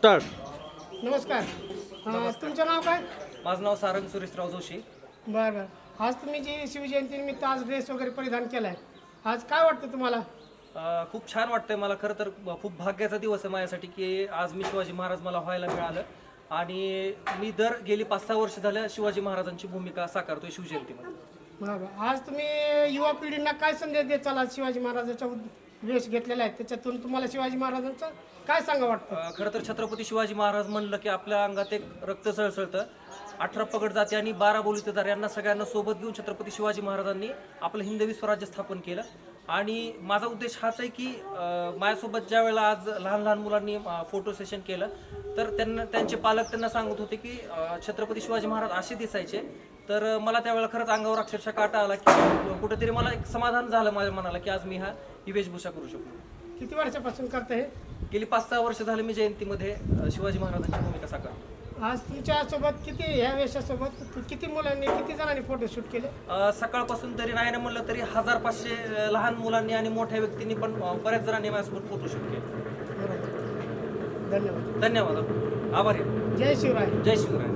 Start. नमस्कार. तुमचं नाव काय? माझं नाव सारंग सुरेशराव जोशी. बरं बरं. आज तुम्ही जी शिवजयंतीनिमित्त आज ड्रेस वगैरे परिधान केलाय, आज काय वाटतं तुम्हाला? खूप छान वाटतंय मला. खरं तर खूप भाग्याचा दिवस आहे माझ्यासाठी की आज मी शिवाजी महाराज मला व्हायला मिळालं. आणि मी गेली 5-6 वर्ष झालं शिवाजी महाराजांची भूमिका साकारतोय शिवजयंतीमध्ये. बरं. आज तुम्ही युवा पिढींना काय संदेश देताल? आज शिवाजी महाराजांचा वेश घेतलेला आहे, त्याच्यातून तुम्हाला शिवाजी महाराजांचं काय सांगा वाटतं? खरं तर छत्रपती शिवाजी महाराज म्हणलं की आपल्या अंगात एक रक्त सळसळतं. 18 पगड जाती आणि 12 बलुतेदार यांना सगळ्यांना सोबत घेऊन छत्रपती शिवाजी महाराजांनी आपलं हिंदवी स्वराज्य स्थापन केलं. आणि माझा उद्देश हाच आहे की माझ्यासोबत ज्या वेळेला आज लहान लहान मुलांनी फोटो सेशन केलं तर त्यांचे पालक त्यांना सांगत होते की छत्रपती शिवाजी महाराज असे दिसायचे. तर मला त्यावेळेला खरंच अंगावर अक्षरशः काटा आला की कुठेतरी मला एक समाधान झालं माझ्या मनाला की आज मी ही वेशभूषा करू शकतो. किती वर्षापासून करता हे? गेली 5-6 वर्ष झालं मी जयंतीमध्ये शिवाजी महाराजांची भूमिका साकारतो. आज तुमच्यासोबत ह्या वेशासोबत किती मुलांनी, किती जणांनी फोटोशूट केले? सकाळपासून तरी नाही ना म्हणलं तरी 1500 लहान मुलांनी आणि मोठ्या व्यक्तींनी पण बऱ्याच जणांनी माझ्यासोबत फोटोशूट केले. बरोबर. धन्यवाद. धन्यवाद. आभारी आहे. जय शिवराय. जय शिवराय.